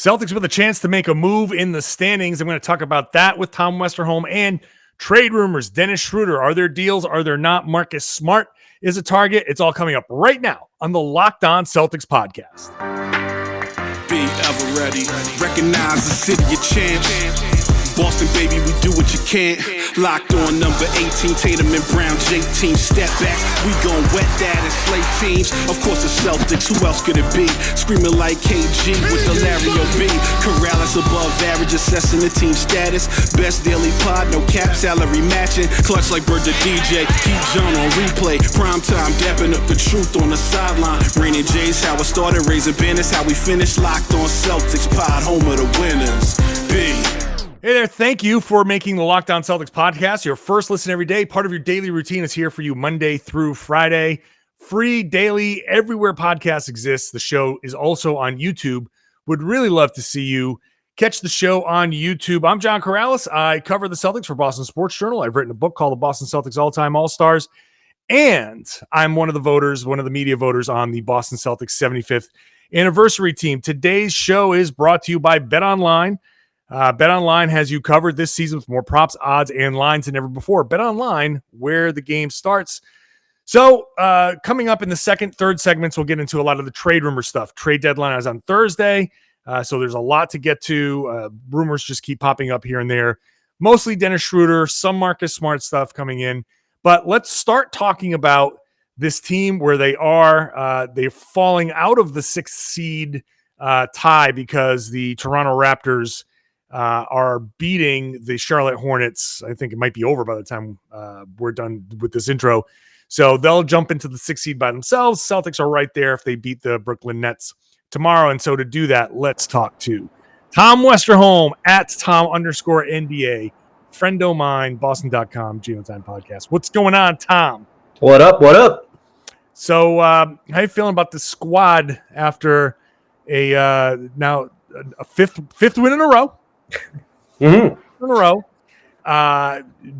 Celtics with a chance to make a move in the standings. I'm going to talk about that with Tom Westerholm and trade rumors. Dennis Schröder, are there deals? Are there not? Marcus Smart is a target. It's all coming up right now on the Locked On Celtics podcast. Be ever ready. Recognize the city of champs. Boston, baby, we do what you can't. Locked on number 18, Tatum and Brown, J-team, step back. We gon' wet that and slay teams. Of course, the Celtics, who else could it be? Screaming like KG with the Larry O.B. Karalis above average, assessing the team status. Best daily pod, no cap, salary matching. Clutch like Bird the DJ, keep John on replay. Prime time, dapping up the truth on the sideline. Raining J's, how it started, raising banners, how we finished. Locked on Celtics pod, home of the winners. B. Hey there, thank you for making the Locked On Celtics podcast your first listen every day. Part of your daily routine is here for you Monday through Friday. Free, daily, everywhere podcasts exist. The show is also on YouTube. Would really love to see you catch the show on YouTube. I'm John Karalis. I cover the Celtics for Boston Sports Journal. I've written a book called The Boston Celtics All-Time All-Stars. And I'm one of the voters, one of the media voters on the Boston Celtics 75th anniversary team. Today's show is brought to you by BetOnline. BetOnline has you covered this season with more props, odds, and lines than ever before. BetOnline, where the game starts. So coming up in the second, third segments, we'll get into a lot of the trade rumor stuff. Trade deadline is on Thursday, so there's a lot to get to. Rumors just keep popping up here and there. Mostly Dennis Schröder, some Marcus Smart stuff coming in. But let's start talking about this team where they are. They're falling out of the sixth seed tie because the Toronto Raptors are beating the Charlotte Hornets. I think it might be over by the time we're done with this intro. So they'll jump into the sixth seed by themselves. Celtics are right there if they beat the Brooklyn Nets tomorrow. And so to do that, let's talk to Tom Westerholm at Tom_NBA, friend of mine, Boston.com, Geotime Podcast. What's going on, Tom? What up? What up? So how you feeling about the squad after now a fifth win in a row? Mm-hmm. In a row,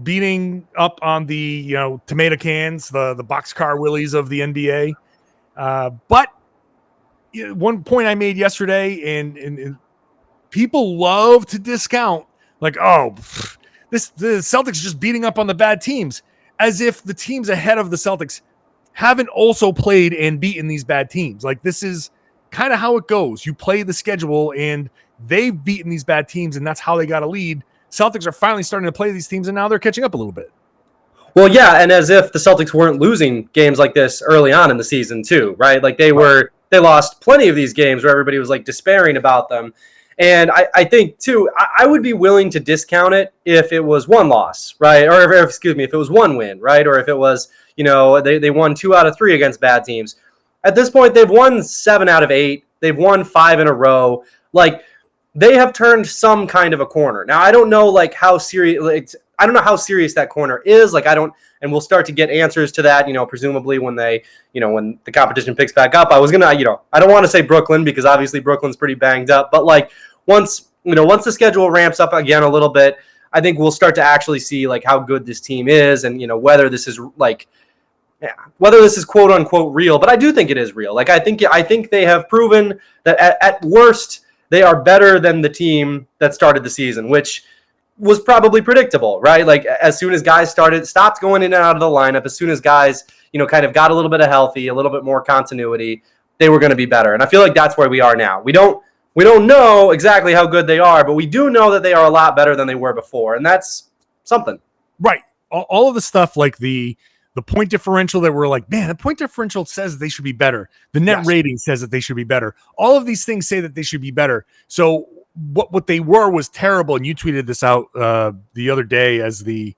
beating up on the tomato cans, the boxcar willies of the NBA. But one point I made yesterday, and people love to discount, like, the Celtics just beating up on the bad teams, as if the teams ahead of the Celtics haven't also played and beaten these bad teams. Like, this is kind of how it goes. You play the schedule, and they've beaten these bad teams, and that's how they got a lead. Celtics are finally starting to play these teams, and now they're catching up a little bit. Well, yeah, and as if the Celtics weren't losing games like this early on in the season too, right? Like they lost plenty of these games where everybody was like despairing about them. And I think too, I would be willing to discount it if it was one loss, right? Or if it was one win, right? Or if it was, they won 2 out of 3 against bad teams. At this point, they've won 7 out of 8. They've won 5 in a row. Like, they have turned some kind of a corner. Now, I don't know how serious that corner is. And we'll start to get answers to that, presumably when when the competition picks back up. I was going to, I don't want to say Brooklyn because obviously Brooklyn's pretty banged up, but once the schedule ramps up again a little bit, I think we'll start to actually see how good this team is and, whether this is quote unquote real, but I do think it is real. I think they have proven that at worst, they are better than the team that started the season, which was probably predictable, right? As soon as guys stopped going in and out of the lineup, as soon as guys, kind of got a little bit of healthy, a little bit more continuity, they were going to be better. And I feel like that's where we are now. We don't know exactly how good they are, but we do know that they are a lot better than they were before. And that's something. Right. All of the stuff like the point differential that we're like, man, the point differential says they should be better. The net rating says that they should be better. All of these things say that they should be better. So what they were was terrible. And you tweeted this out the other day as the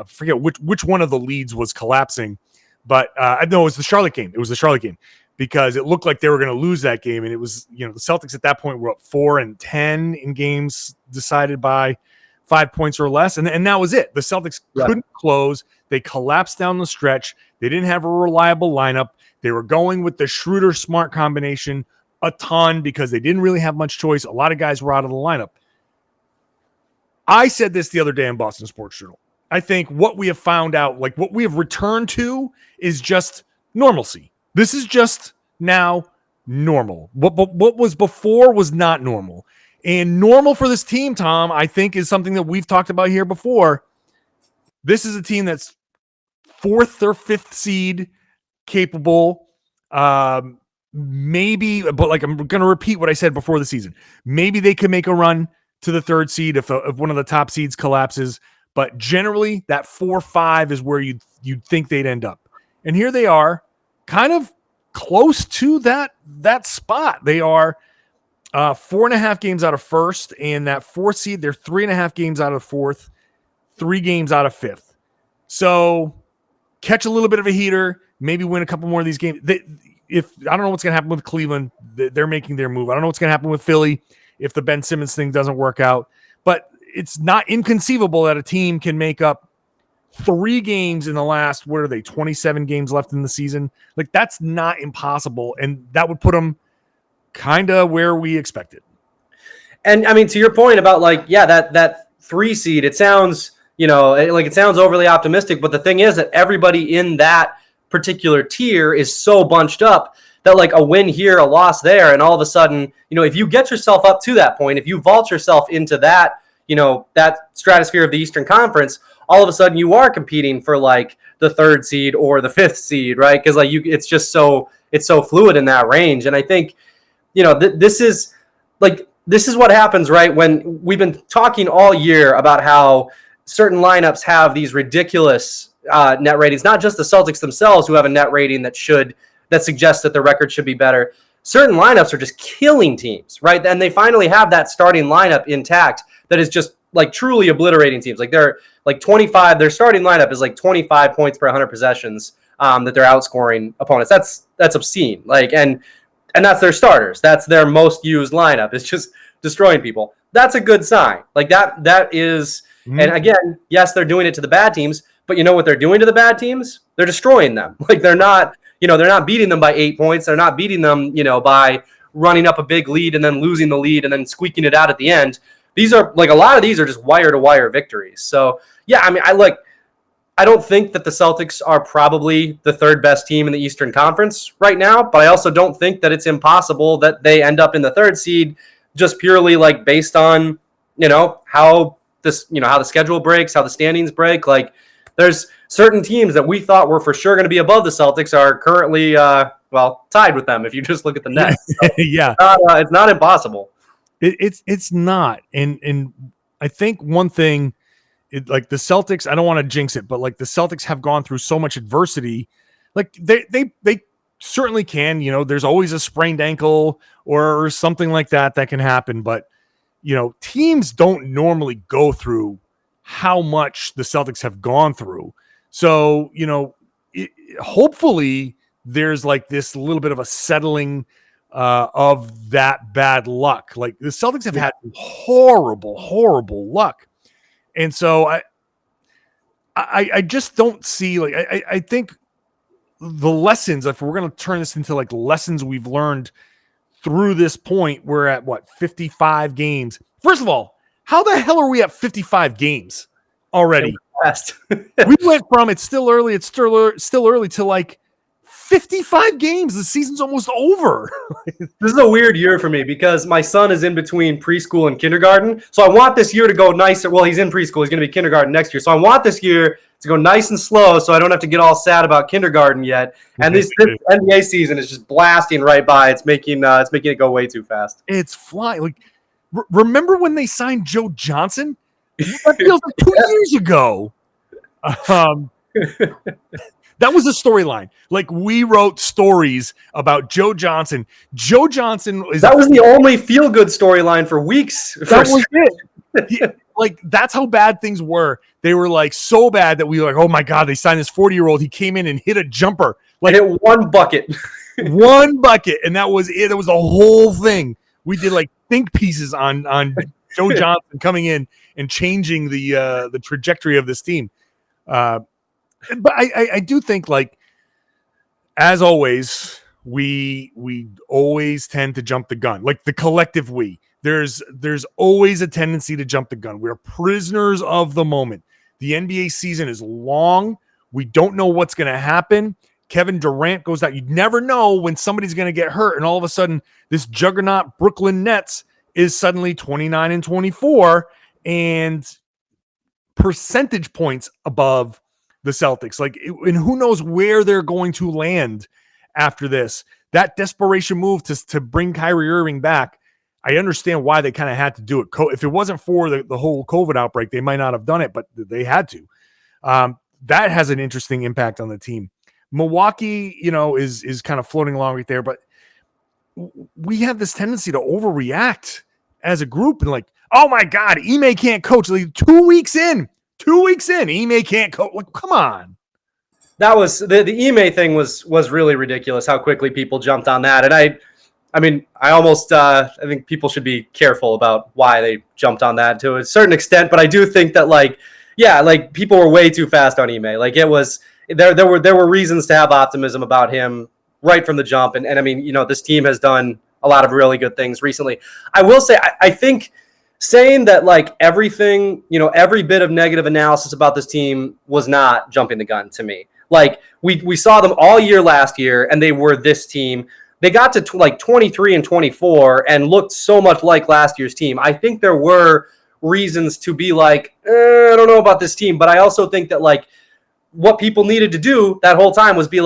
forget which one of the leads was collapsing. But no, it was the Charlotte game. It was the Charlotte game because it looked like they were going to lose that game. And it was, the Celtics at that point were up 4-10 in games decided by 5 points or less. And that was it. The Celtics couldn't close. They collapsed down the stretch. They didn't have a reliable lineup. They were going with the Schröder-Smart combination a ton because they didn't really have much choice. A lot of guys were out of the lineup. I said this the other day in Boston Sports Journal. I think what we have found out, what we have returned to is just normalcy. This is just now normal. What was before was not normal. And normal for this team, Tom, I think is something that we've talked about here before. This is a team that's 4th or 5th seed capable. Maybe, but like I'm going to repeat what I said before the season. Maybe they could make a run to the 3rd seed if one of the top seeds collapses. But generally, that 4-5 is where you'd think they'd end up. And here they are, kind of close to that spot. They are 4.5 games out of 1st, and that 4th seed, they're 3.5 games out of 4th, 3 games out of 5th. So catch a little bit of a heater, maybe win a couple more of these games. If I don't know what's going to happen with Cleveland, they're making their move. I don't know what's going to happen with Philly if the Ben Simmons thing doesn't work out. But it's not inconceivable that a team can make up 3 games in the last, 27 games left in the season. Like, that's not impossible, and that would put them kind of where we expected. And I mean, to your point about that 3 seed, it sounds, it sounds overly optimistic, but the thing is that everybody in that particular tier is so bunched up that like a win here, a loss there, and all of a sudden, if you get yourself up to that point, if you vault yourself into that, that stratosphere of the Eastern Conference, all of a sudden you are competing for like the 3rd seed or the 5th seed, right? Because like it's just it's so fluid in that range. And I think, this is what happens, right? When we've been talking all year about how certain lineups have these ridiculous net ratings, not just the Celtics themselves who have a net rating that suggests that their record should be better. Certain lineups are just killing teams, right? And they finally have that starting lineup intact that is just like truly obliterating teams. Like they're like 25, their starting lineup is like 25 points per 100 possessions that they're outscoring opponents. That's obscene. Like, and that's their starters. That's their most used lineup. It's just destroying people. That's a good sign. Like that is, and again, yes, they're doing it to the bad teams, but you know what they're doing to the bad teams? They're destroying them. Like they're not beating them by 8 points. They're not beating them, by running up a big lead and then losing the lead and then squeaking it out at the end. These are like a lot of these are just wire to wire victories. So yeah, I mean, I don't think that the Celtics are probably the 3rd best team in the Eastern Conference right now, but I also don't think that it's impossible that they end up in the 3rd seed just purely like based on, how the schedule breaks, how the standings break. Like there's certain teams that we thought were for sure going to be above the Celtics are currently, tied with them. If you just look at the net, so yeah, it's not impossible. It's not. And I think one thing, like the Celtics, I don't want to jinx it, but like the Celtics have gone through so much adversity. Like they certainly can, there's always a sprained ankle or something like that can happen. But, teams don't normally go through how much the Celtics have gone through. So, hopefully there's like this little bit of a settling of that bad luck. Like the Celtics have had horrible luck. And so I just don't see, like, I think the lessons, if we're going to turn this into like lessons we've learned through this point, we're at 55 games. First of all, how the hell are we at 55 games already? We went from it's still early to like 55 games. The season's almost over. This is a weird year for me because my son is in between preschool and kindergarten. So I want this year to go nicer. Well, he's in preschool. He's going to be kindergarten next year. So I want this year to go nice and slow so I don't have to get all sad about kindergarten yet. And this NBA season is just blasting right by. It's making it go way too fast. It's flying. Like, remember when they signed Joe Johnson? That feels like 2 years ago. That was a storyline. Like we wrote stories about Joe Johnson. Joe Johnson was the only feel-good storyline for weeks. That was it. Like that's how bad things were. They were like so bad that we were like, oh my God, they signed this 40-year-old. He came in and hit a jumper. Like hit one bucket. One bucket. And that was it. That was the whole thing. We did like think pieces on Joe Johnson coming in and changing the trajectory of this team. But I do think, like, as always, we always tend to jump the gun. Like the collective we. There's always a tendency to jump the gun. We're prisoners of the moment. The NBA season is long. We don't know what's going to happen. Kevin Durant goes out. You never know when somebody's going to get hurt. And all of a sudden, this juggernaut Brooklyn Nets is suddenly 29-24 and percentage points above the Celtics. And who knows where they're going to land after this. That desperation move to bring Kyrie Irving back, I understand why they kind of had to do it. If it wasn't for the whole COVID outbreak, they might not have done it, but they had to. That has an interesting impact on the team. Milwaukee, is kind of floating along right there, but we have this tendency to overreact as a group and oh my God, Ime can't coach. 2 weeks in, Ime can't coach. Come on. That was the Ime thing was really ridiculous. How quickly people jumped on that, and I almost I think people should be careful about why they jumped on that to a certain extent. But I do think that people were way too fast on Ime. It was. There were reasons to have optimism about him right from the jump. And this team has done a lot of really good things recently. I will say, I think saying that everything, every bit of negative analysis about this team was not jumping the gun to me. We saw them all year last year and they were this team. They got to 23-24 and looked so much like last year's team. I think there were reasons to be I don't know about this team, but I also think that what people needed to do that whole time was be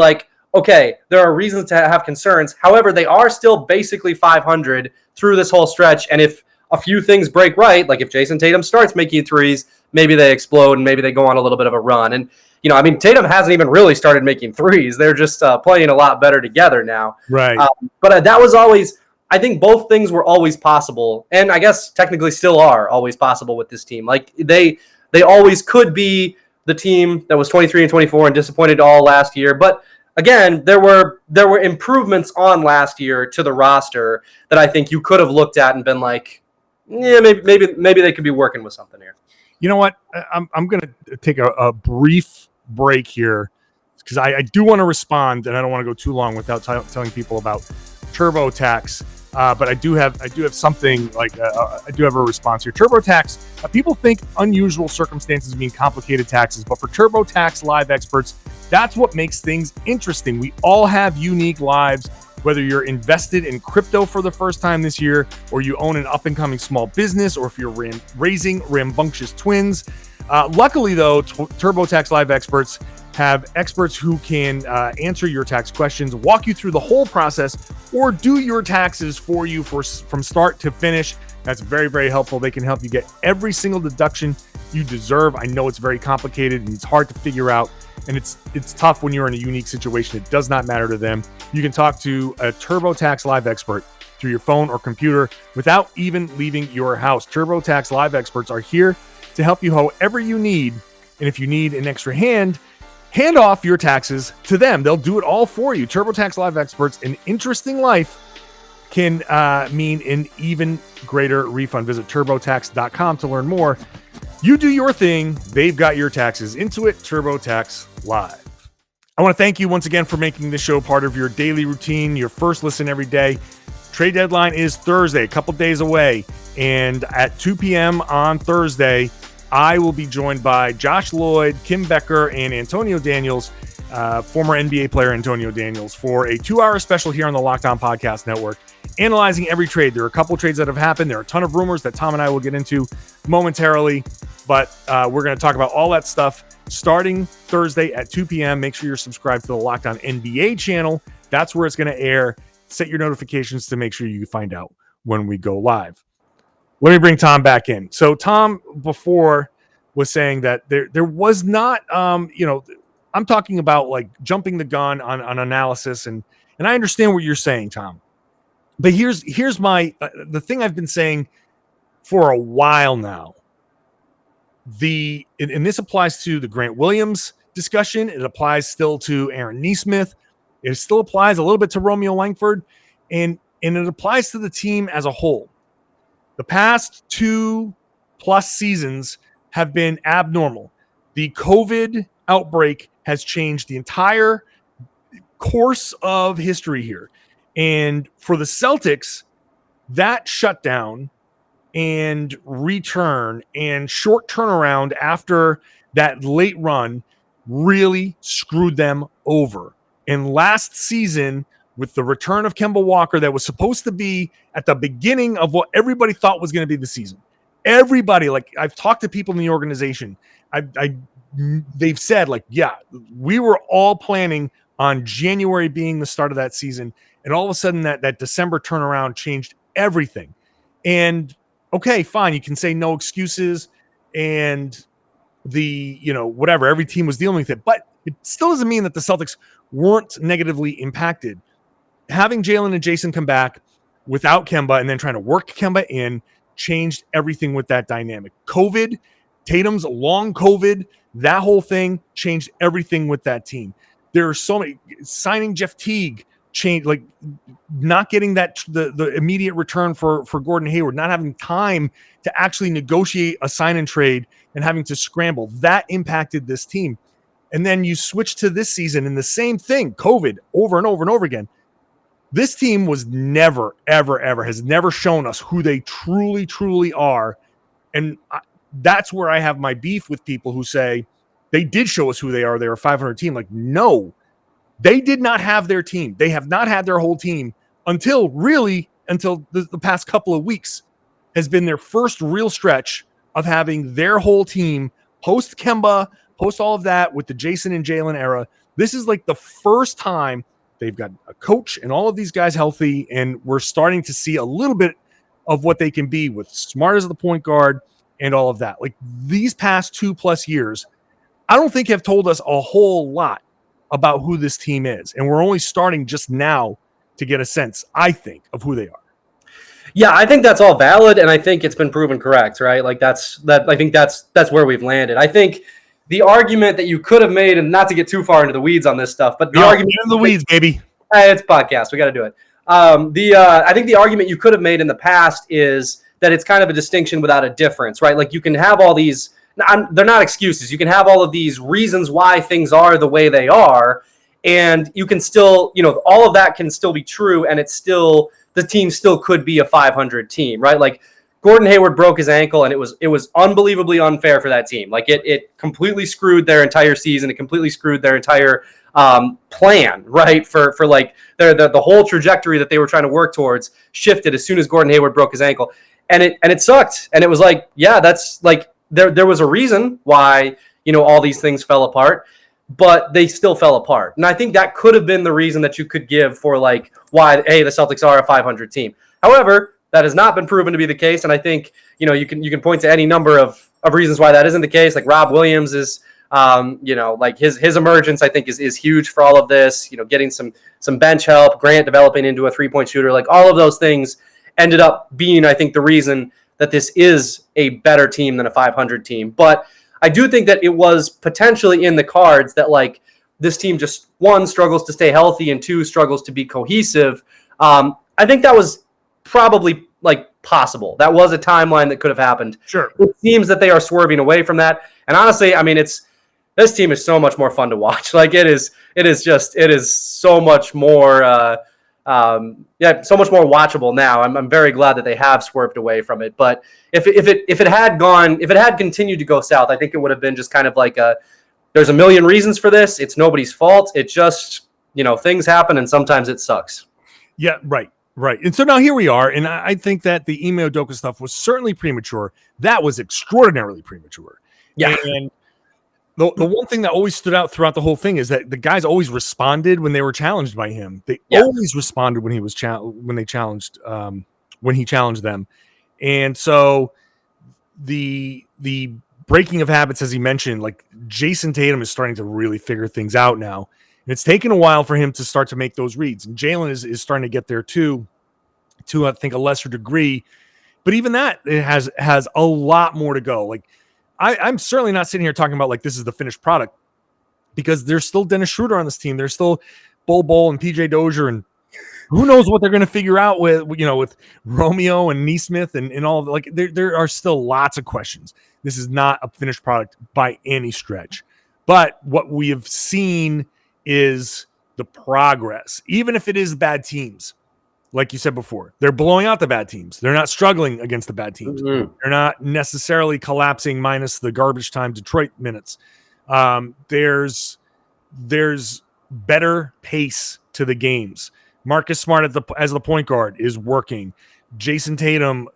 okay, there are reasons to have concerns. However, they are still basically 500 through this whole stretch. And if a few things break right, if Jayson Tatum starts making threes, maybe they explode and maybe they go on a little bit of a run. And, Tatum hasn't even really started making threes. They're just playing a lot better together now. Right. But that was always, I think both things were always possible. And I guess technically still are always possible with this team. They always could be the team that was 23-24 and disappointed all last year. But again, there were improvements on last year to the roster that I think you could have looked at and been maybe they could be working with something here. You know what? I'm going to take a brief break here because I do want to respond, and I don't want to go too long without telling people about TurboTax. But I do have something I do have a response here. TurboTax. People think unusual circumstances mean complicated taxes, but for TurboTax Live experts, that's what makes things interesting. We all have unique lives, whether you're invested in crypto for the first time this year, or you own an up-and-coming small business, or if you're raising rambunctious twins. Luckily, though, TurboTax Live experts have experts who can answer your tax questions, walk you through the whole process, or do your taxes for you from start to finish. That's very, very helpful. They can help you get every single deduction you deserve. I know it's very complicated and it's hard to figure out, and it's tough when you're in a unique situation. It does not matter to them. You can talk to a TurboTax Live expert through your phone or computer without even leaving your house. TurboTax Live experts are here to help you however you need, and if you need an extra hand off your taxes to them. They'll do it all for you. TurboTax Live experts, an interesting life can mean an even greater refund. Visit TurboTax.com to learn more. You do your thing. They've got your taxes. Intuit TurboTax Live. I want to thank you once again for making this show part of your daily routine, your first listen every day. Trade deadline is Thursday, a couple days away. And at 2 p.m. on Thursday, I will be joined by Josh Lloyd, Kim Becker, and Antonio Daniels, former NBA player Antonio Daniels, for a 2-hour special here on the Locked On Podcast Network, analyzing every trade. There are a couple trades that have happened. There are a ton of rumors that Tom and I will get into momentarily, but we're going to talk about all that stuff starting Thursday at 2 p.m. Make sure you're subscribed to the Locked On NBA channel. That's where it's going to air. Set your notifications to make sure you find out when we go live. Let me bring Tom back in. So Tom before was saying that there was not, I'm talking about jumping the gun on analysis, and I understand what you're saying, Tom. But here's my the thing I've been saying for a while now. And this applies to the Grant Williams discussion. It applies still to Aaron Nesmith. It still applies a little bit to Romeo Langford, and it applies to the team as a whole. The past 2+ seasons have been abnormal. The COVID outbreak has changed the entire course of history here. And for the Celtics, that shutdown and return and short turnaround after that late run really screwed them over. And last season, with the return of Kemba Walker, that was supposed to be at the beginning of what everybody thought was going to be the season. Everybody, like I've talked to people in the organization, they've said, like, yeah, we were all planning on January being the start of that season. And all of a sudden that December turnaround changed everything. And okay, fine. You can say no excuses and whatever, every team was dealing with it, but it still doesn't mean that the Celtics weren't negatively impacted. Having Jaylen and Jayson come back without Kemba and then trying to work Kemba in changed everything with that dynamic. COVID, Tatum's long COVID, that whole thing changed everything with that team. There are so many, signing Jeff Teague changed, like not getting that the immediate return for Gordon Hayward, not having time to actually negotiate a sign and trade and having to scramble. That impacted this team. And then you switch to this season and the same thing, COVID, over and over and over again. This team was never, ever, ever, has never shown us who they truly, truly are. And that's where I have my beef with people who say they did show us who they are. They're a 500 team. Like, no, they did not have their team. They have not had their whole team until the past couple of weeks has been their first real stretch of having their whole team post Kemba, post all of that with the Jayson and Jaylen era. This is like the first time they've got a coach and all of these guys healthy, and we're starting to see a little bit of what they can be with Smart as the point guard and all of that. Like these past 2+ years, I don't think have told us a whole lot about who this team is. And we're only starting just now to get a sense, I think, of who they are. Yeah, I think that's all valid, and I think it's been proven correct, right? Like I think that's where we've landed. I think the argument that you could have made, and not to get too far into the weeds on this stuff, but the argument in the weeds, baby. It's a podcast, we got to do it. I think the argument you could have made in the past is that it's kind of a distinction without a difference, right? Like you can have all these, they're not excuses. You can have all of these reasons why things are the way they are, and you can still, all of that can still be true, and it's still, the team still could be a 500 team, right? Like Gordon Hayward broke his ankle, and it was unbelievably unfair for that team. Like it completely screwed their entire season. It completely screwed their entire plan, right? For like the whole trajectory that they were trying to work towards shifted as soon as Gordon Hayward broke his ankle, and it sucked. And it was like, yeah, that's like there was a reason why all these things fell apart, but they still fell apart. And I think that could have been the reason that you could give for like why, hey, the Celtics are a 500 team. However, that has not been proven to be the case, and I think you can point to any number of reasons why that isn't the case. Like Rob Williams is, like his emergence, I think is huge for all of this. Getting some bench help, Grant developing into a 3-point shooter, like all of those things ended up being, I think, the reason that this is a better team than a 500 team. But I do think that it was potentially in the cards that like this team just, one, struggles to stay healthy, and two, struggles to be cohesive. I think that was probably like possible. That was a timeline that could have happened. Sure. It seems that they are swerving away from that. And honestly, I mean, this team is so much more fun to watch. Like it is so much more, so much more watchable now. I'm very glad that they have swerved away from it. But if it had continued to go south, I think it would have been just kind of like there's a million reasons for this. It's nobody's fault. It just, things happen, and sometimes it sucks. Yeah, right. Right. And so now here we are. And I think that the Ime Udoka stuff was certainly premature. That was extraordinarily premature. Yeah. And the one thing that always stood out throughout the whole thing is that the guys always responded when they were challenged by him. They always responded when he was when he challenged them. And so the breaking of habits, as he mentioned, like Jayson Tatum is starting to really figure things out now. And it's taken a while for him to start to make those reads. And Jaylen is starting to get there too, to I think a lesser degree. But even that, it has a lot more to go. Like I'm certainly not sitting here talking about like this is the finished product, because there's still Dennis Schröder on this team. There's still Bol and PJ Dozier, and who knows what they're going to figure out with Romeo and Nesmith and all of it. Like there are still lots of questions. This is not a finished product by any stretch. But what we have seen is the progress, even if it is bad teams. Like you said before, they're blowing out the bad teams. They're not struggling against the bad teams. Mm-hmm. They're not necessarily collapsing minus the garbage time Detroit minutes. There's better pace to the games. Marcus Smart as the point guard is working. Jayson Tatum,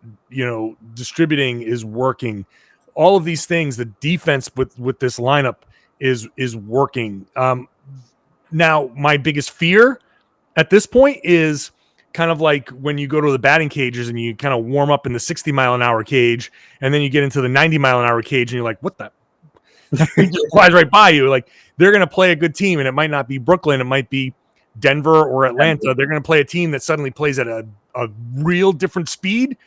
distributing is working. All of these things, the defense with this lineup is working. Now, my biggest fear at this point is kind of like when you go to the batting cages and you kind of warm up in the 60-mile-an-hour cage, and then you get into the 90-mile-an-hour cage, and you're like, what the? It just flies right by you. Like, they're going to play a good team, and it might not be Brooklyn. It might be Denver or Atlanta. They're going to play a team that suddenly plays at a real different speed,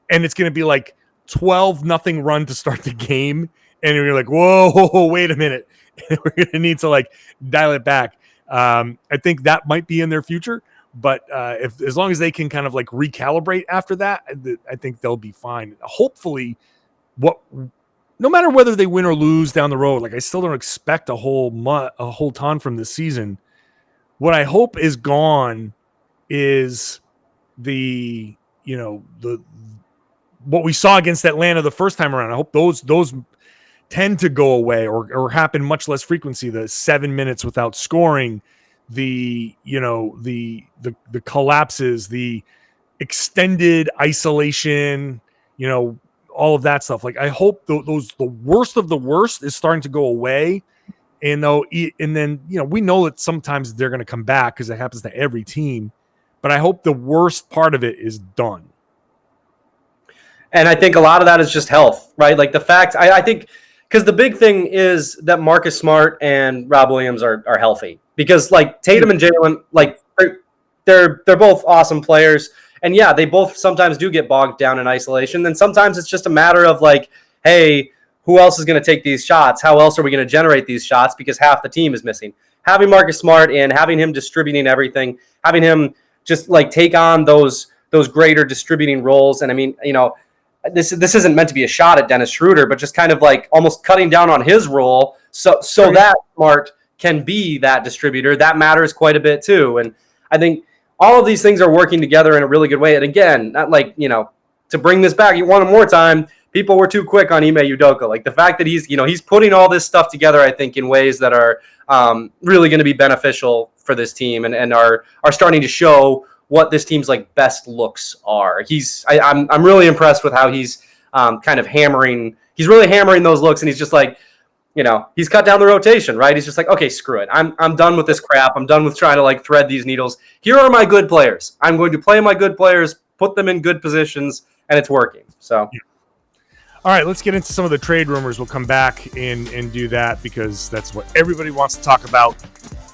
and it's going to be like 12-0 run to start the game, and you're like, whoa, wait a minute. We're going to need to like dial it back. I think that might be in their future, but as long as they can kind of like recalibrate after that, I think they'll be fine. Hopefully, no matter whether they win or lose down the road, like I still don't expect a whole ton from this season. What I hope is gone is the what we saw against Atlanta the first time around. I hope those tend to go away or happen much less frequency. The 7 minutes without scoring, the collapses, the extended isolation, all of that stuff. Like I hope the worst of the worst is starting to go away. And then we know that sometimes they're going to come back because it happens to every team. But I hope the worst part of it is done. And I think a lot of that is just health, right? Like the fact, I think, because the big thing is that Marcus Smart and Rob Williams are healthy. Because like Tatum and Jaylen, like they're both awesome players. And yeah, they both sometimes do get bogged down in isolation. Then sometimes it's just a matter of like, hey, who else is going to take these shots? How else are we going to generate these shots? Because half the team is missing. Having Marcus Smart and having him distributing everything, having him just like take on those greater distributing roles. And I mean, this isn't meant to be a shot at Dennis Schröder, but just kind of like almost cutting down on his role so that Smart can be that distributor. That matters quite a bit too. And I think all of these things are working together in a really good way. And again, not like, to bring this back one more time, people were too quick on Ime Udoka. Like the fact that he's putting all this stuff together, I think, in ways that are really going to be beneficial for this team and are starting to show what this team's like best looks are. I'm really impressed with how he's kind of hammering. He's really hammering those looks, and he's just like, he's cut down the rotation, right? He's just like, okay, screw it. I'm done with this crap. I'm done with trying to like thread these needles. Here are my good players. I'm going to play my good players, put them in good positions, and it's working. So. Yeah. All right, let's get into some of the trade rumors. We'll come back and do that because that's what everybody wants to talk about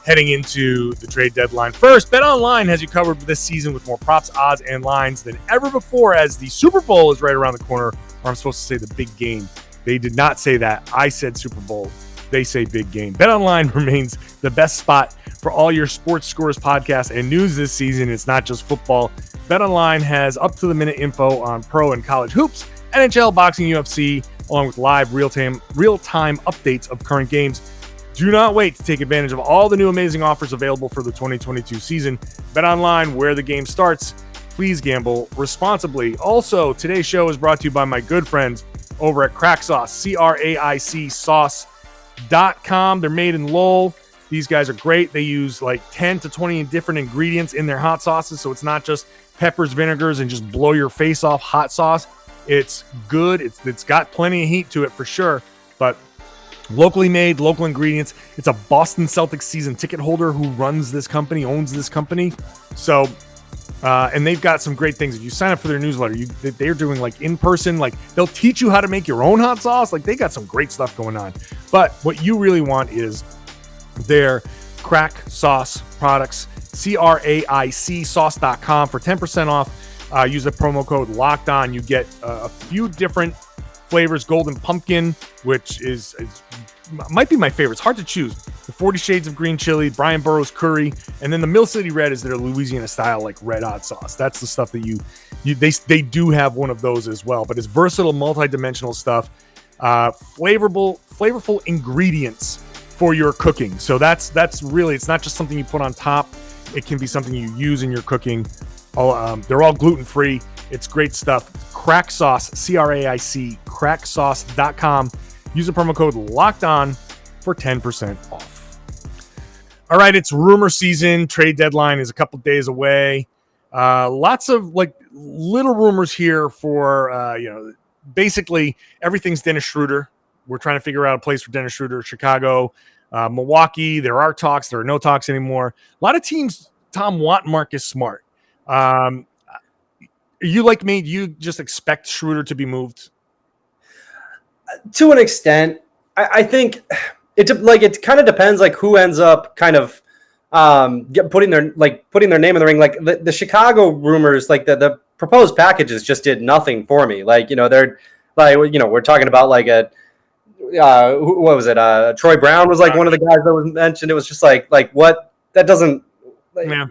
heading into the trade deadline. First, BetOnline has you covered this season with more props, odds, and lines than ever before as the Super Bowl is right around the corner, or I'm supposed to say the big game. They did not say that. I said Super Bowl. They say big game. BetOnline remains the best spot for all your sports scores, podcasts, and news this season. It's not just football. BetOnline has up-to-the-minute info on pro and college hoops, NHL, boxing, UFC, along with live real-time updates of current games. Do not wait to take advantage of all the new amazing offers available for the 2022 season. BetOnline, where the game starts. Please gamble responsibly. Also, today's show is brought to you by my good friends over at Crack Sauce, CRAIC sauce.com. They're made in Lowell. These guys are great. They use like 10 to 20 different ingredients in their hot sauces, so it's not just peppers, vinegars, and just blow your face off hot sauce. It's good. It's got plenty of heat to it for sure, but locally made, local ingredients. It's a Boston Celtics season ticket holder who owns this company. So, and they've got some great things. If you sign up for their newsletter, they're doing like in person, like they'll teach you how to make your own hot sauce. Like they got some great stuff going on. But what you really want is their Crack Sauce products, CRAIC sauce.com for 10% off. Use the promo code Locked On. You get a few different flavors. Golden pumpkin, which might be my favorite. It's hard to choose. The 40 Shades of Green Chili, Brian Burroughs Curry, and then the Mill City Red is their Louisiana style like red hot sauce. That's the stuff that they do have one of those as well. But it's versatile, multi-dimensional stuff. Flavorful ingredients for your cooking. So that's really, it's not just something you put on top. It can be something you use in your cooking. They're all gluten-free. It's great stuff. Crack Sauce, CRAIC, cracksauce.com. Use the promo code Locked On for 10% off. All right, it's rumor season. Trade deadline is a couple days away. Lots of like little rumors here for basically everything's Dennis Schröder. We're trying to figure out a place for Dennis Schröder. Chicago, Milwaukee. There are talks. There are no talks anymore. A lot of teams, Tom, want Marcus Smart. You like me? Do you just expect Schroeder to be moved? To an extent, I think it kind of depends like who ends up kind of putting their name in the ring. Like the Chicago rumors, like the proposed packages just did nothing for me. Like, they're like, we're talking about like what was it? Troy Brown was like one of the guys that was mentioned. It was just like what that doesn't. Like, yeah.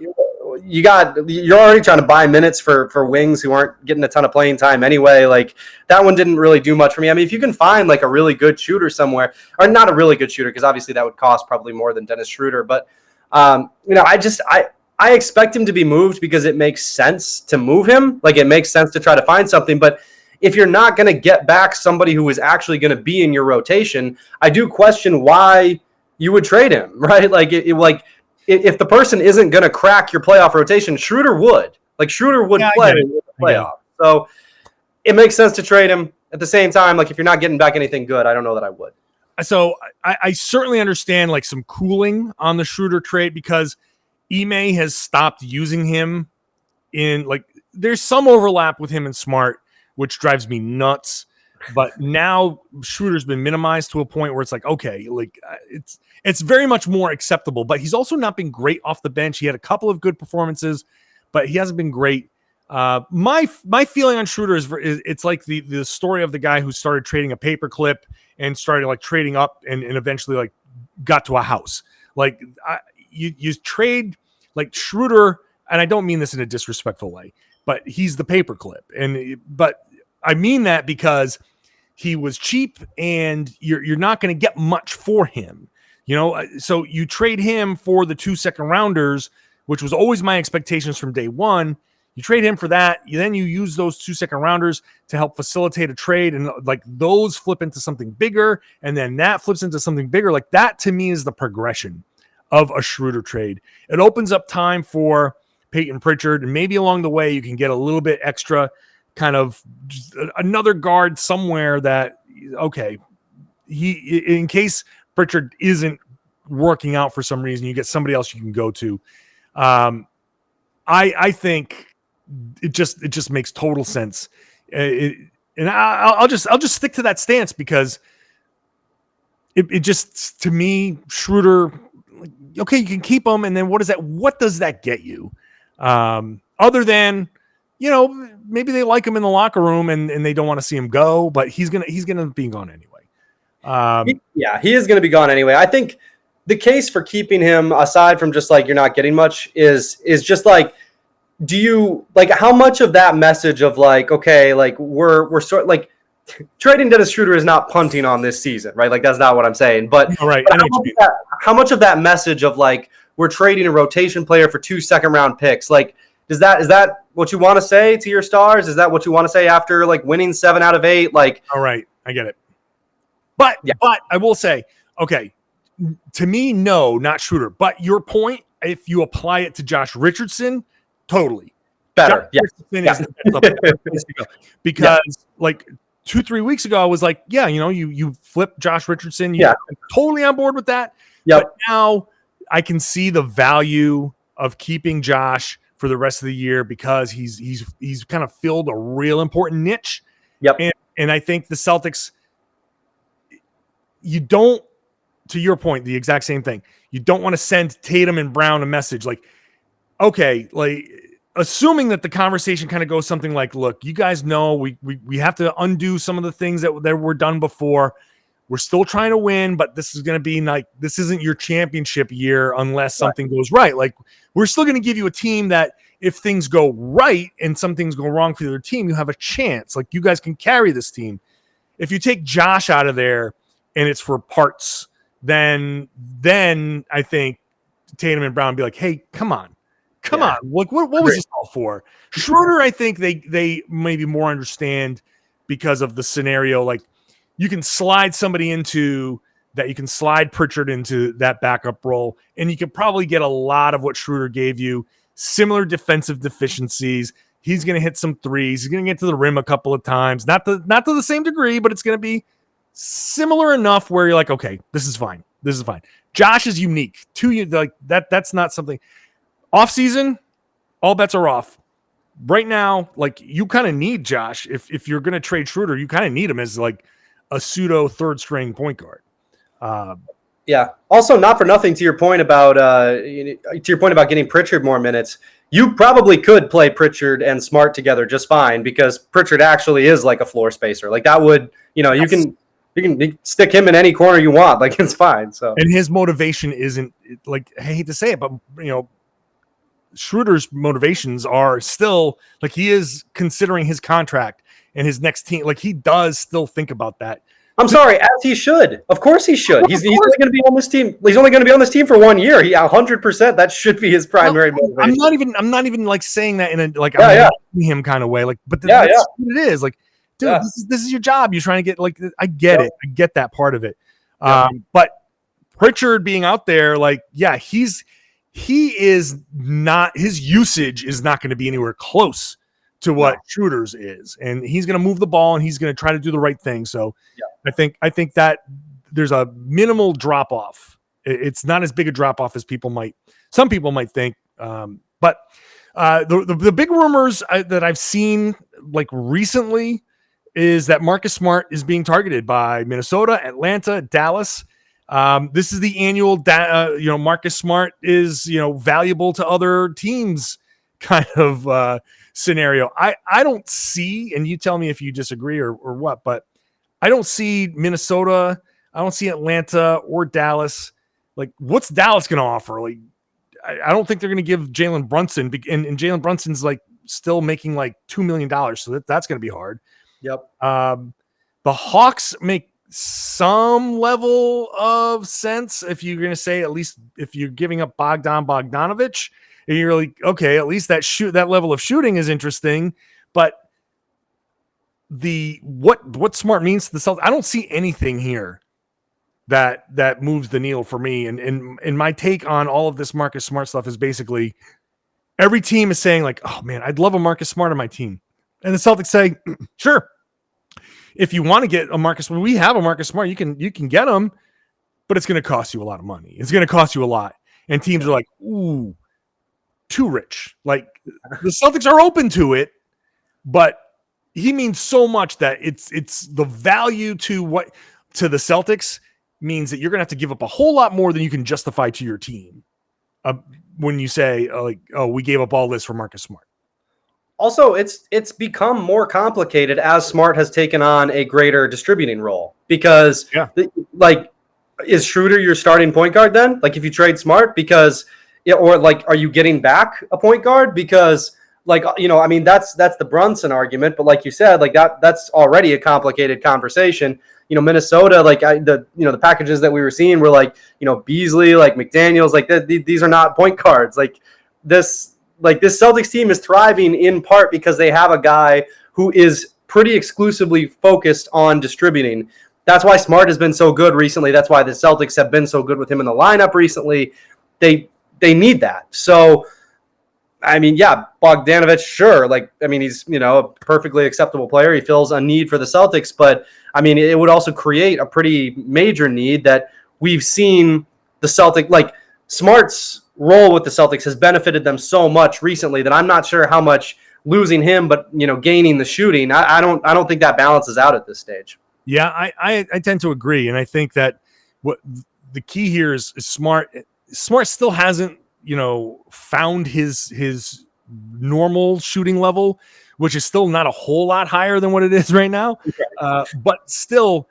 You're already trying to buy minutes for wings who aren't getting a ton of playing time anyway. Like that one didn't really do much for me. I mean, if you can find like a really good shooter somewhere, or not a really good shooter, because obviously that would cost probably more than Dennis Schröder. But I expect him to be moved because it makes sense to move him. Like it makes sense to try to find something. But if you're not going to get back somebody who is actually going to be in your rotation, I do question why you would trade him, right? Like if the person isn't going to crack your playoff rotation, Schroeder would. Like Schroeder would play in the playoff. So it makes sense to trade him. At the same time, like if you're not getting back anything good, I don't know that I would. So I certainly understand like some cooling on the Schroeder trade because Ime has stopped using him in like there's some overlap with him and Smart, which drives me nuts. But now Schroeder's been minimized to a point where it's like, okay, like it's very much more acceptable, but he's also not been great off the bench. He had a couple of good performances, but he hasn't been great. My feeling on Schroeder is it's like the story of the guy who started trading a paperclip and started like trading up and eventually like got to a house. Like you trade like Schroeder, and I don't mean this in a disrespectful way, but he's the paperclip. But I mean that because he was cheap and you're not going to get much for him, so you trade him for the 2 second rounders, which was always my expectations from day one. You trade him for that. Then you use those 2 second rounders to help facilitate a trade. And like those flip into something bigger. And then that flips into something bigger. Like that to me is the progression of a Schroeder trade. It opens up time for Peyton Pritchard. And maybe along the way, you can get a little bit extra kind of another guard somewhere that, okay, in case Pritchard isn't working out for some reason, you get somebody else you can go to. I think it just makes total sense. And I'll just stick to that stance because it just, to me, Schroeder, okay, you can keep him. And then what does that get you? Other than, maybe they like him in the locker room and they don't want to see him go, but he's gonna be gone anyway. He is gonna be gone anyway. I think the case for keeping him, aside from just like you're not getting much, is just like, do you like how much of that message of like, okay, like we're sort of like trading Dennis Schroeder is not punting on this season, right? Like that's not what I'm saying. But, right. How much of that message of like we're trading a rotation player for 2 second round picks, like is that what you want to say to your stars? Is that what you want to say after like winning 7 out of 8? Like, all right, I get it. But I will say, okay, to me, no, not Schroeder. But your point, if you apply it to Josh Richardson, totally better. Because like 2-3 weeks ago, I was like, yeah, you flip Josh Richardson. I'm totally on board with that. Yep. But now I can see the value of keeping Josh for the rest of the year because he's kind of filled a real important niche. Yep. And I think the Celtics, you don't, to your point, the exact same thing. You don't want to send Tatum and Brown a message like, okay, like assuming that the conversation kind of goes something like, look, you guys know we have to undo some of the things that were done before. We're still trying to win, but this is going to be like, this isn't your championship year unless something goes right. Like we're still going to give you a team that if things go right and some things go wrong for the other team, you have a chance. Like you guys can carry this team. If you take Josh out of there and it's for parts, then I think Tatum and Brown be like, hey, come on. What was this all for? Schroeder, I think they maybe more understand because of the scenario. Like you can slide somebody into that you can slide Pritchard into that backup role, and you could probably get a lot of what Schroder gave you. Similar defensive deficiencies. He's going to hit some threes. He's going to get to the rim a couple of times. Not to the same degree, but it's going to be similar enough where you're like, okay, this is fine. This is fine. Josh is unique. Like that. That's not something. Off season, all bets are off. Right now, like you kind of need Josh. If you're going to trade Schroder, you kind of need him as like a pseudo third string point guard. Yeah. Also, not for nothing to your point about getting Pritchard more minutes. You probably could play Pritchard and Smart together just fine because Pritchard actually is like a floor spacer. Like that would, you can stick him in any corner you want. Like it's fine. So and his motivation isn't like I hate to say it, but Schroeder's motivations are still like he is considering his contract and his next team. Like he does still think about that. I'm sorry, as he should. Of course he should. He's only going to be on this team. He's only going to be on this team for 1 year. He 100%. That should be his primary motivation. I'm not even like saying that in a like I'm him kind of way. Like, but that's what it is. Like, dude, this is your job. You're trying to get like. I get it. I get that part of it. But Pritchard being out there, like, he is not. His usage is not going to be anywhere close to what Schroeder's is, and he's going to move the ball and he's going to try to do the right thing. So I think that there's a minimal drop off. It's not as big a drop off as some people might think. But the big rumors that I've seen like recently is that Marcus Smart is being targeted by Minnesota, Atlanta, Dallas. This is the annual, Marcus Smart is, valuable to other teams kind of scenario. I don't see, and you tell me if you disagree or what, but I don't see Minnesota. I don't see Atlanta or Dallas. Like, what's Dallas going to offer? Like, I don't think they're going to give Jalen Brunson, and Jalen Brunson's like still making like $2 million. So that's going to be hard. Yep. The Hawks make some level of sense if you're going to say, at least if you're giving up Bogdanovich, and you're like, okay, at least that level of shooting is interesting, but what Smart means to the Celtics, I don't see anything here that moves the needle for me. And my take on all of this Marcus Smart stuff is basically every team is saying like, oh man, I'd love a Marcus Smart on my team. And the Celtics say, sure. If you want to get a Marcus, when we have a Marcus Smart, you can get him, but it's going to cost you a lot of money. It's going to cost you a lot. And teams are like, ooh, too rich. Like the Celtics are open to it, but he means so much that it's the value to the Celtics means that you're going to have to give up a whole lot more than you can justify to your team when you say we gave up all this for Marcus Smart. Also, it's become more complicated as Smart has taken on a greater distributing role because is Schroder your starting point guard then? Like if you trade Smart are you getting back a point guard? Because that's the Brunson argument, but like you said, like that's already a complicated conversation. Minnesota, the packages that we were seeing were like, Beasley, like McDaniels, like these are not point guards. This Celtics team is thriving in part because they have a guy who is pretty exclusively focused on distributing. That's why Smart has been so good recently. That's why the Celtics have been so good with him in the lineup recently. They need that. So, Bogdanovich, sure. He's, a perfectly acceptable player. He fills a need for the Celtics, but it would also create a pretty major need that we've seen the Celtics, Smart's role with the Celtics has benefited them so much recently that I'm not sure how much losing him, but gaining the shooting. I don't think that balances out at this stage. Yeah, I tend to agree, and I think that what the key here is Smart. Smart still hasn't found his normal shooting level, which is still not a whole lot higher than what it is right now. But still,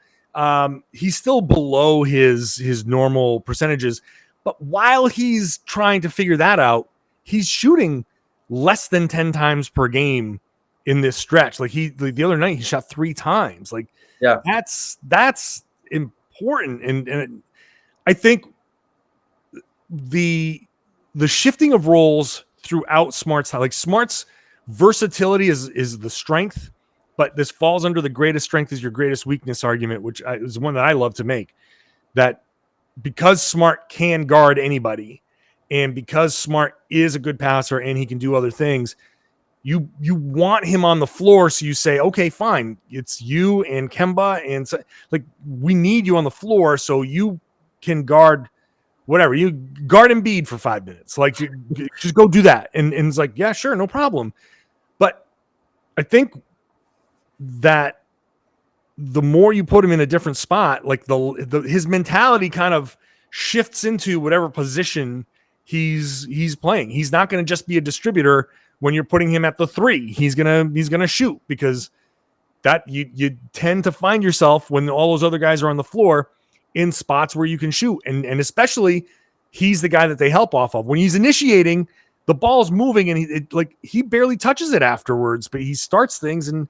he's still below his normal percentages. But while he's trying to figure that out, he's shooting less than 10 times per game in this stretch. The other night he shot 3 times. That's important. And I think the shifting of roles throughout Smart's versatility is the strength, but this falls under the greatest strength is your greatest weakness argument, which is one that I love to make. that because Smart can guard anybody, and because Smart is a good passer and he can do other things, you want him on the floor. So you say, okay, fine, it's you and Kemba, and so, like, we need you on the floor so you can guard whatever. You guard Embiid for 5 minutes. Like, you just go do that. And it's like, yeah, sure, no problem. But I think that the more you put him in a different spot, like his mentality kind of shifts into whatever position he's playing. He's not going to just be a distributor when you're putting him at the 3. He's gonna shoot, because that you tend to find yourself when all those other guys are on the floor in spots where you can shoot, and especially he's the guy that they help off of when he's initiating. The ball's moving and he barely touches it afterwards, but he starts things. And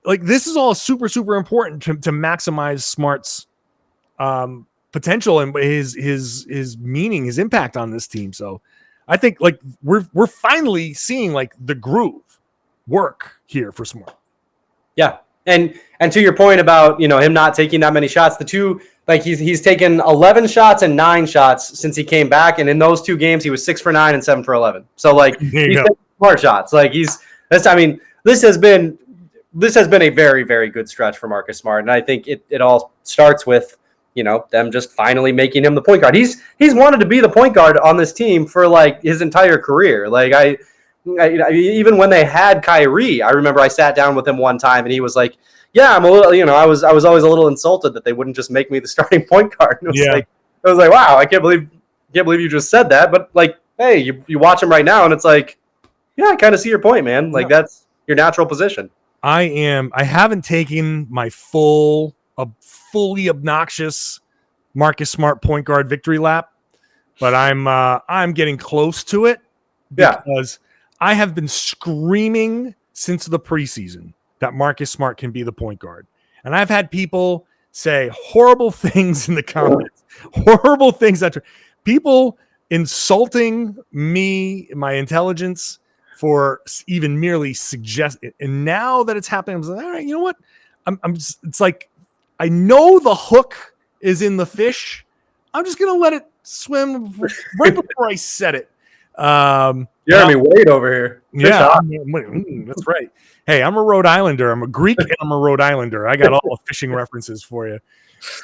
like, this is all super, super important to maximize Smart's potential and his meaning, his impact on this team. So I think like we're finally seeing like the groove work here for Smart. Yeah. And to your point about, him not taking that many shots, the two, like he's taken 11 shots and 9 shots since he came back. And in those 2 games, he was 6 for 9 and 7 for 11. So like he's taking smart shots. Like this has been a very, very good stretch for Marcus Smart. And I think it all starts with, them just finally making him the point guard. He's wanted to be the point guard on this team for like his entire career. Like I even when they had Kyrie, I remember I sat down with him one time and he was like, yeah, I'm a little, I was always a little insulted that they wouldn't just make me the starting point guard. And it was like, wow, I can't believe you just said that. But like, hey, you watch him right now and it's like, yeah, I kind of see your point, man. Like that's your natural position. I haven't taken my fully obnoxious Marcus Smart point guard victory lap, but I'm getting close to it, because I have been screaming since the preseason that Marcus Smart can be the point guard. And I've had people say horrible things in the comments, horrible things, that people insulting me, my intelligence, for even merely suggest it. And now that it's happening, I'm like, all right, you know what? It's like, I know the hook is in the fish. I'm just going to let it swim right before I set it. Jeremy Wade over here. That's right. Hey, I'm a Rhode Islander. I'm a Greek and I'm a Rhode Islander. I got all the fishing references for you.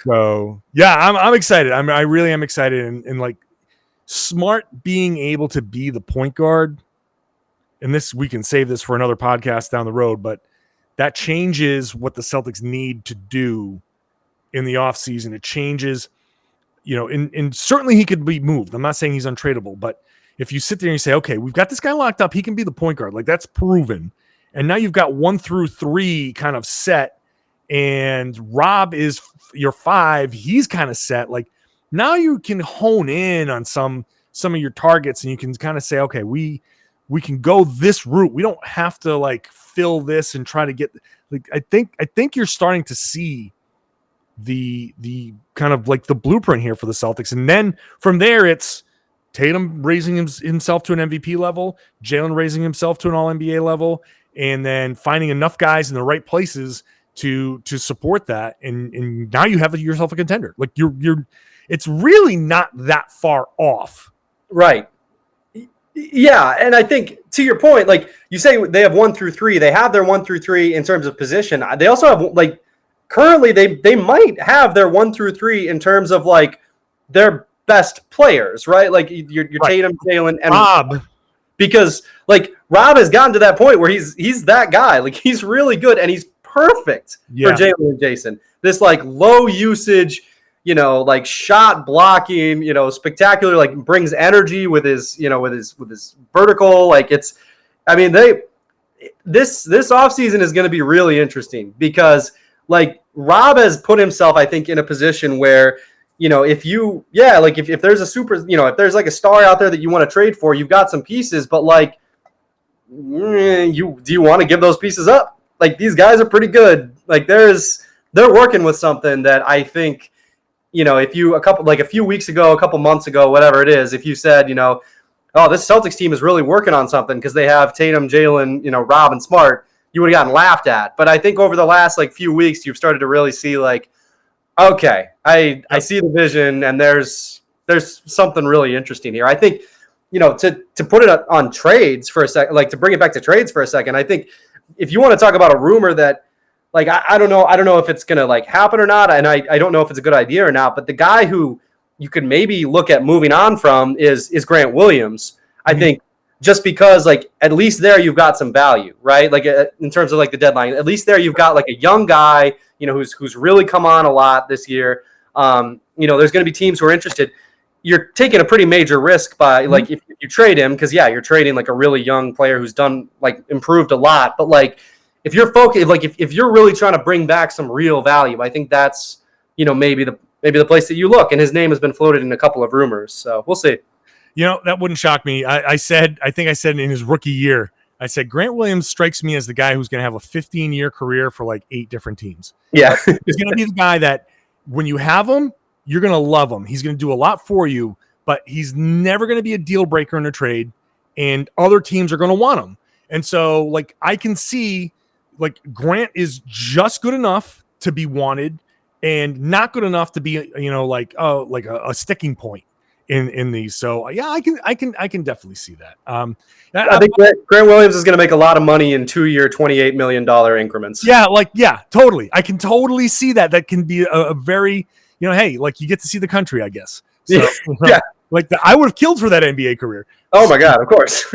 So yeah, I'm excited. I really am excited. And like, Smart being able to be the point guard, and this, we can save this for another podcast down the road, but that changes what the Celtics need to do in the offseason. It changes, and certainly he could be moved. I'm not saying he's untradeable, but if you sit there and you say, okay, we've got this guy locked up, he can be the point guard, like that's proven. And now you've got 1 through 3 kind of set, and Rob is your 5. He's kind of set. Like, now you can hone in on some of your targets, and you can kind of say, okay, we can go this route. We don't have to like fill this and try to get, like, I think you're starting to see the kind of like the blueprint here for the Celtics. And then from there, it's Tatum raising himself to an MVP level, Jaylen raising himself to an All-NBA level, and then finding enough guys in the right places to support that. And now you have yourself a contender. Like it's really not that far off. Right. Yeah. And I think to your point, like you say, they have 1 through 3. They have their 1 through 3 in terms of position. They also have like, currently they might have their 1 through 3 in terms of like their best players, right? Like your right. Tatum, Jaylen, and Rob. Because like Rob has gotten to that point where he's that guy. Like he's really good and he's perfect for Jaylen and Jayson. This like low usage, like shot blocking, spectacular, like brings energy with his, with his vertical. Like this offseason is going to be really interesting because like Rob has put himself, I think, in a position where, if there's a super, if there's like a star out there that you want to trade for, you've got some pieces, but like, do you want to give those pieces up? Like these guys are pretty good. Like they're working with something that I think, if you a few weeks ago, a couple months ago, whatever it is, if you said, oh, this Celtics team is really working on something because they have Tatum, Jaylen, Rob and Smart, you would have gotten laughed at. But I think over the last like few weeks, you've started to really see like, Okay, I see the vision, and there's something really interesting here. I think, to put it on trades for a second, like to bring it back to trades for a second, I think if you want to talk about a rumor that, like, I don't know if it's gonna like happen or not, and I don't know if it's a good idea or not. But the guy who you could maybe look at moving on from is Grant Williams. I think just because like at least there you've got some value, right? Like in terms of like the deadline, at least there you've got like a young guy, who's really come on a lot this year. There's going to be teams who are interested. You're taking a pretty major risk by like if you trade him, because you're trading like a really young player who's done like improved a lot. But like if you're focused, like if you're really trying to bring back some real value, I think that's maybe the place that you look. And his name has been floated in a couple of rumors, so we'll see. That wouldn't shock me. I think I said in his rookie year, I said Grant Williams strikes me as the guy who's going to have a 15-year career for like 8 different teams. Yeah, he's going to be the guy that when you have him, you're going to love him. He's going to do a lot for you, but he's never going to be a deal breaker in a trade, and other teams are going to want him. And so, like, I can see, like, Grant is just good enough to be wanted, and not good enough to be, like a sticking point in these. So yeah, I can definitely see that. I think Grant Williams is going to make a lot of money in 2-year, $28 million increments. Yeah, totally. I can totally see that. That can be a very, hey, like you get to see the country, I guess. So, yeah. Like I would have killed for that NBA career. Oh my God, of course.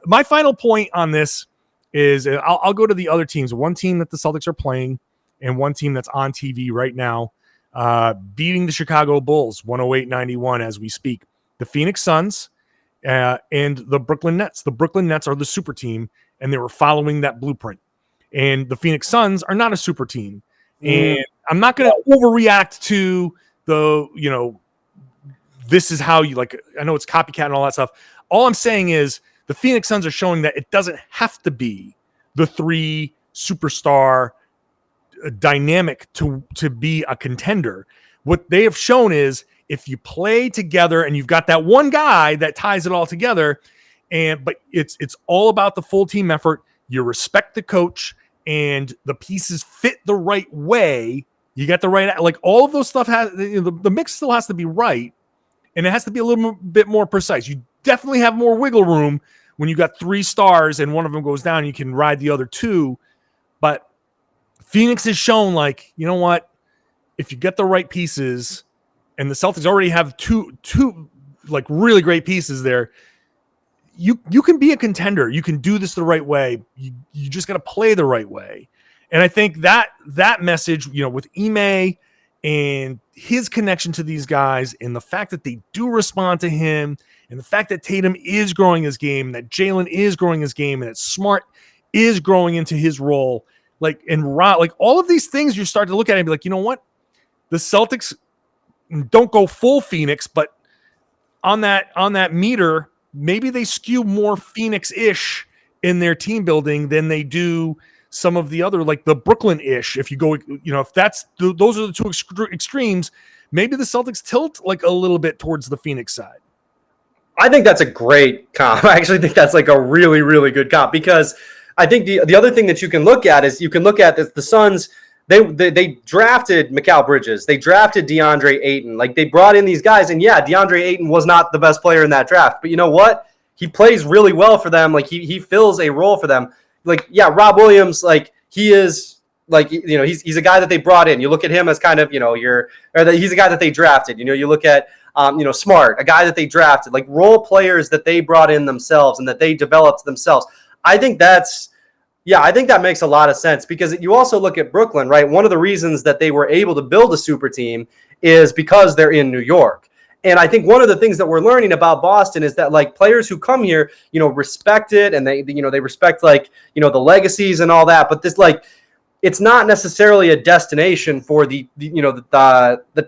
My final point on this is I'll go to the other teams. One team that the Celtics are playing and one team that's on TV right now, beating the Chicago Bulls 108-91 as we speak. The Phoenix Suns and the Brooklyn Nets. The Brooklyn Nets are the super team, and they were following that blueprint. And the Phoenix Suns are not a super team. And I'm not going to overreact to the, this is how you like, I know it's copycat and all that stuff. All I'm saying is the Phoenix Suns are showing that it doesn't have to be the 3 superstar dynamic to be a contender. What they have shown is if you play together and you've got that one guy that ties it all together, but it's all about the full team effort. You respect the coach and the pieces fit the right way. You got the right, like all of those stuff has the mix still has to be right, and it has to be a little bit more precise. You definitely have more wiggle room when you got 3 stars and one of them goes down. You can ride the other 2, but Phoenix has shown, like, you know what? If you get the right pieces, and the Celtics already have two like really great pieces there, you can be a contender. You can do this the right way. You just got to play the right way. And I think that message, with Ime and his connection to these guys, and the fact that they do respond to him, and the fact that Tatum is growing his game, that Jaylen is growing his game, and that Smart is growing into his role. Like, and like all of these things, you start to look at it and be like, you know what? The Celtics don't go full Phoenix, but on that meter, maybe they skew more Phoenix-ish in their team building than they do some of the other, like the Brooklyn-ish. If you go, if that's those are the 2 extremes, maybe the Celtics tilt like a little bit towards the Phoenix side. I think that's a great comp. I actually think that's like a really, really good comp, because I think the other thing that you can look at is the Suns. They drafted Mikal Bridges. They drafted DeAndre Ayton. Like, they brought in these guys, and DeAndre Ayton was not the best player in that draft. But you know what? He plays really well for them. Like, he fills a role for them. Like, Rob Williams, like, he is, like, he's a guy that they brought in. You look at him as kind of, he's a guy that they drafted. You look at, Smart, a guy that they drafted. Like, role players that they brought in themselves and that they developed themselves. I think that makes a lot of sense, because you also look at Brooklyn, right? One of the reasons that they were able to build a super team is because they're in New York. And I think one of the things that we're learning about Boston is that, like, players who come here, respect it, and they respect, like, the legacies and all that. But this, like, it's not necessarily a destination for the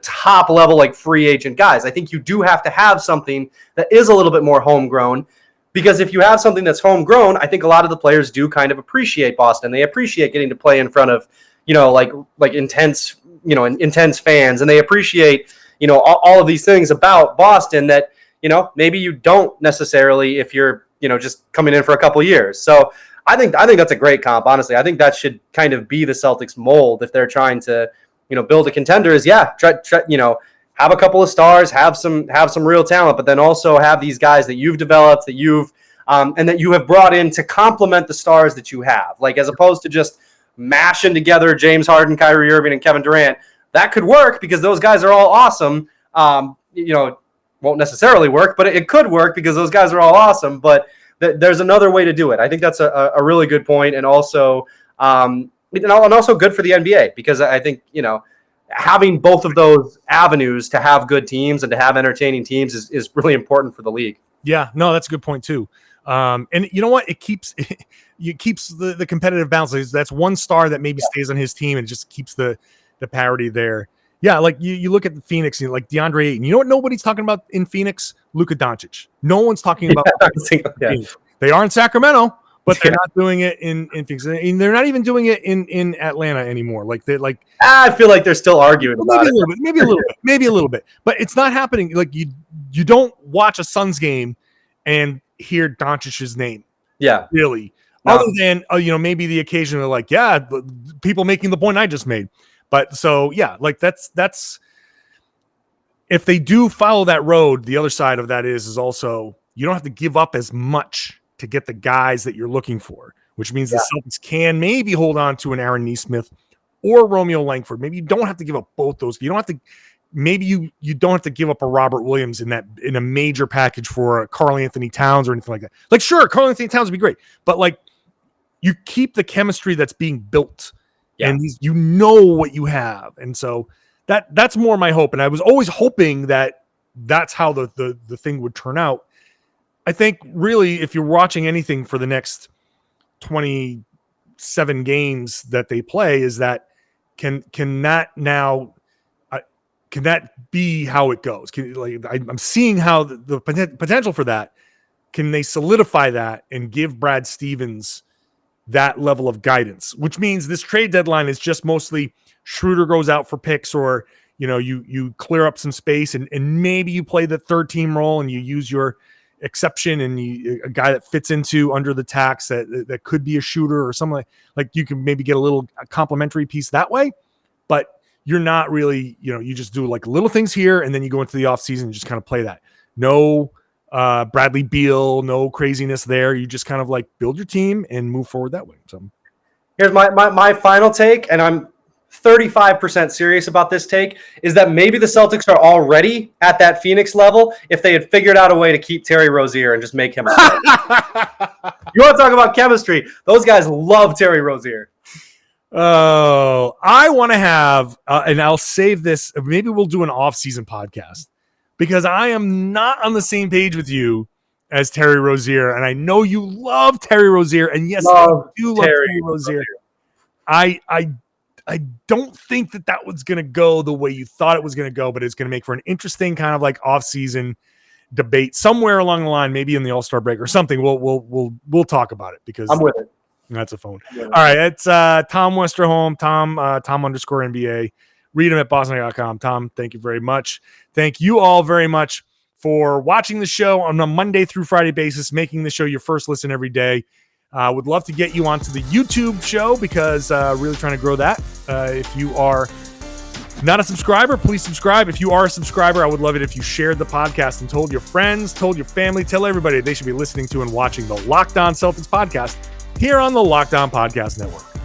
top level, like, free agent guys. I think you do have to have something that is a little bit more homegrown. Because if you have something that's homegrown, I think a lot of the players do kind of appreciate Boston. They appreciate getting to play in front of, like intense fans, and they appreciate, all of these things about Boston that, maybe you don't necessarily if you're, just coming in for a couple of years. So I think that's a great comp. Honestly, I think that should kind of be the Celtics mold if they're trying to, build a contender is try, have a couple of stars, have some real talent, but then also have these guys that you've developed, that you've and that you have brought in to complement the stars that you have. Like, as opposed to just mashing together James Harden, Kyrie Irving, and Kevin Durant. That could work because those guys are all awesome. Won't necessarily work, but it could work because those guys are all awesome. But there's another way to do it. I think that's a really good point, and also good for the NBA, because I think having both of those avenues to have good teams and to have entertaining teams is really important for the league. Yeah, no, that's a good point too. And you know what? It keeps the competitive balance. That's one star that maybe stays on his team and just keeps the parity there. Yeah, like you look at the Phoenix, like DeAndre Ayton. You know what nobody's talking about in Phoenix? Luka Doncic. No one's talking about Phoenix. They are in Sacramento, but they're not doing it in Phoenix. And they're not even doing it in Atlanta anymore. I feel like they're still arguing about it. Maybe a little bit. But it's not happening. Like you don't watch a Suns game and hear Doncic's name. Yeah. Really. No. Other than maybe the occasion of people making the point I just made. But so that's if they do follow that road, the other side of that is also you don't have to give up as much to get the guys that you're looking for, which means the Celtics can maybe hold on to an Aaron Nesmith or Romeo Langford. Maybe you don't have to give up both those. You don't have to. Maybe you don't have to give up a Robert Williams in a major package for a Karl Anthony Towns or anything like that. Like, sure, Karl Anthony Towns would be great, but like you keep the chemistry that's being built. Yeah. And what you have. And so that's more my hope. And I was always hoping that's how the thing would turn out. I think really, if you're watching anything for the next 27 games that they play, is that can that be how it goes? I'm seeing how the potential for that. Can they solidify that and give Brad Stevens that level of guidance, which means this trade deadline is just mostly Schroder goes out for picks, or you clear up some space and maybe you play the third team role and you use your exception and a guy that fits into under the tax that could be a shooter or something like you can maybe get a complimentary piece that way, but you're not really, you just do like little things here and then you go into the off season and just kind of play that. No Bradley Beal, no craziness there. You just kind of like build your team and move forward that way. So here's my final take, and I'm 35% serious about this take, is that maybe the Celtics are already at that Phoenix level if they had figured out a way to keep Terry Rozier and just make him a You want to talk about chemistry? Those guys love Terry Rozier. Oh, I want to have, and I'll save this. Maybe we'll do an off-season podcast, because I am not on the same page with you as Terry Rozier. And I know you love Terry Rozier. And yes, I do love Terry Rozier. I don't think that was going to go the way you thought it was going to go, but it's going to make for an interesting kind of like off-season debate somewhere along the line, maybe in the All-Star break or something. We'll talk about it, because I'm with it. That's a phone. All right. It's Tom Westerholm, Tom _NBA. Read him at boston.com. Tom, thank you very much. Thank you all very much for watching the show on a Monday through Friday basis, making the show your first listen every day. Would love to get you onto the YouTube show, because really trying to grow that. If you are not a subscriber, please subscribe. If you are a subscriber, I would love it if you shared the podcast and told your friends, told your family, tell everybody they should be listening to and watching the Locked On Celtics podcast here on the Locked On Podcast Network.